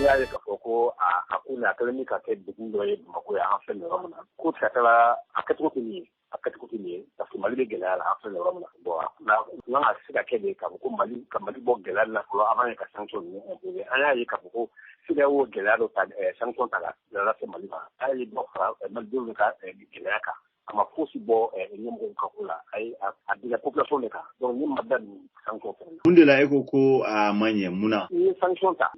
y'a ye k'a fɔ ko a ko a kɛlen ka kɛ degun dɔ ye Bamakɔ ye an filɛ yɔrɔ min na ko tɛ kɛra a kɛcogo tɛ nin ye parce que Mali bɛ gɛlɛya la an filɛ yɔrɔ min na bon n'an ka se ka kɛ de k'a fɔ ko Mali bɔ gɛlɛya la fɔlɔ avant ka sanction ninnu imposer an y'a ye k'a fɔ ko CEDEAO gɛlɛya dɔ ta sanction ta ka lase Mali ma a ye dɔ fara Malidenw ka gɛlɛya kan a ma fosi bɔ ɲɛmɔgɔw ka ko la a dila population de kan donc ni ma da nin sanction fɛnɛ na. Mun de la e ko a ma ɲɛ mun na? Ni sanction ta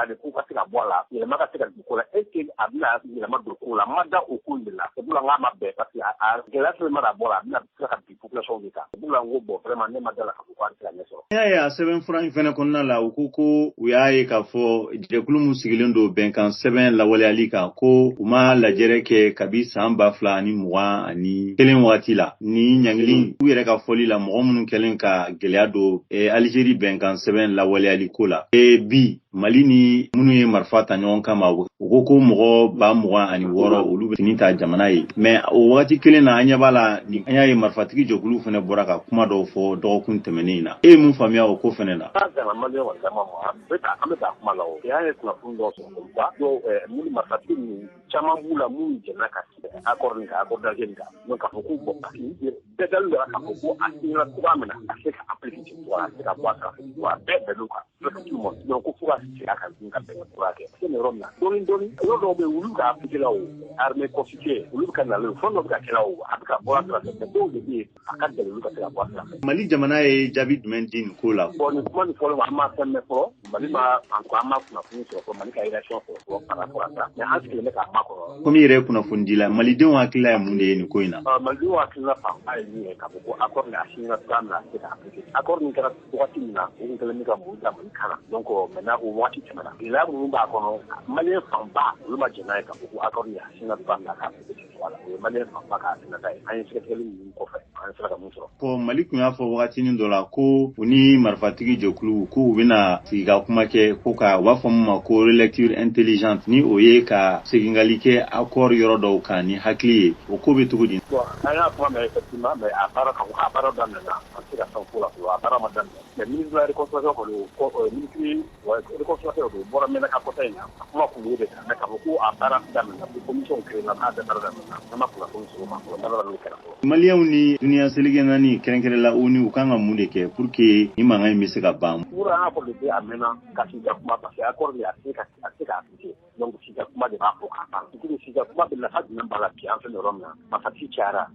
de ko ka se ka bɔ a la yɛlɛma ka se ka don ko la est-ce que a bɛna yɛlɛma don ko la ma da o ko de la c'est pour n k'a ma bɛn parce que a gɛlɛya fɛnɛ mana bɔ la a bɛna tila ka bin population de kan c'est pour n ko bon vraiment ne ma da la k'a fɔ ko a tɛ se ka ɲɛ sɔrɔ. N'i y'a ye a sɛbɛnfura in fɛnɛ kɔnɔna la u ko u y'a ye k'a fɔ jɛkulu mun sigilen don bɛnkan sɛbɛn lawaleyali kan ko u ma lajɛrɛ kɛ kabi san 2021 wagati la ni ɲangili u yɛrɛ ka fɔli la mɔgɔ minnu kɛlen ka gɛlɛya don Algérie bɛnkan sɛbɛn lawaleyali ko la bi Mali ni minnu ye marifa ta ɲɔgɔn kama u ko mɔgɔ 26 olu bɛ fini ta jamana ye mais o wagati kelen na an ɲɛ b'a la an y'a ye marifatigi jɛkulu fɛnɛ bɔra ka kuma dɔw fɔ dɔgɔkun tɛmɛnen na e ye mun faamuya o ko fɛnɛ na? An bɛ taa kuma la o y'an ye kunnafoni dɔw sɔrɔ o ba dɔw minnu marifatigi ninnu caman b'u la minnu jɛnna ka accord nin kan accord d'Alger kan donc k'a fɔ ko bon bɛɛ dalen don k'a fɔ ko a signera cogoya min na a se ka appliquer a se ka bɔ a kan wa bɛɛ bɛnn'o kan donc ko fo ka segin a kan tuguni ka bɛn cogoya kɛ c'est yɔrɔ min na dɔɔni yɔrɔ dɔw bɛ yen olu ka appliquer la o armée constituée olu bɛ ka nalen o fɛn dɔ bɛ ka kɛ la o a bɛ ka bɔ a sira fɛ mais dɔw de bɛ yen a ka gɛlɛn olu ka se ka bɔ a sira fɛ. Mali jamana ye jaabi jumɛn di nin ko la? Bon nin kuma nin fɔlɔ an ma fɛn mɛn fɔlɔ Mali ma encore an ma kunnafoni sɔrɔ fɔlɔ Mali ka réaction sɔrɔ fɔlɔ par rapport à ça mais an sigilen bɛ k'a makɔnɔ. Komi i yɛrɛ ye kunnafoni di la Malidenw hakilila ye mun de ye nin ko in na? Malidenw hakilina fanba ye min ye k'a fɔ ko accord nin a signera cogoya min na a se ka appliquer accord nin kɛra wagati min na o tun kɛlen bɛ ka muru da Mali kan na donc maintenant o wagati tɛmɛna gɛlɛya minnu b'a kɔnɔ maliyɛn fanba olu ma jɛn n'a ye k'a fɔ ko accord nin a signera cogoya min na k'a appliquer voilà o ye maliyɛn fanba ka hakilinata ye an ye sɛgɛsɛgɛli ninnu kɔfɛ an sera ka mun sɔrɔ. Mali tun y'a fɔ wagatinin dɔ la ko u ni marifatigi jɛkulu ko u bɛna sigi ka kuma kɛ ko ka u b'a fɔ min ma ko relecture intelligente ni o ye ka segingali kɛ accord yɔrɔ dɔw kan ni hakili ye o ko bɛ cogo di? Bon an y'a kuma mɛn effectivement mais a baara daminɛna an tɛ se ka fɛn f'o la fɔlɔ a baara ma daminɛ mais ministre de la reconstruction kɔni ministre reconstruction o bɔra Menaka kɔta in na a kuma kun y'o de kan mais k'a fɔ ko a baara daminɛna ko commission créée k'a bɛɛ baara daminɛna an ma kunnafoni sɔrɔ o ma fɔlɔ baara n'o kɛra fɔlɔ. Maliyɛnw ni duniya seleke naani kɛrɛnkɛrɛnla ONU u kan ka mun de kɛ pour que ni mankan in bɛ se ka ban? Pour an accord de paix a mɛnna ka sigi ka kuma parce que accord nin a se ka appliquer donc sigi ka kuma de b'a fɔ k'a ban sigi ka kuma bɛ nafa jumɛn b'a la bi an filɛ yɔrɔ min na nafa ti cayara.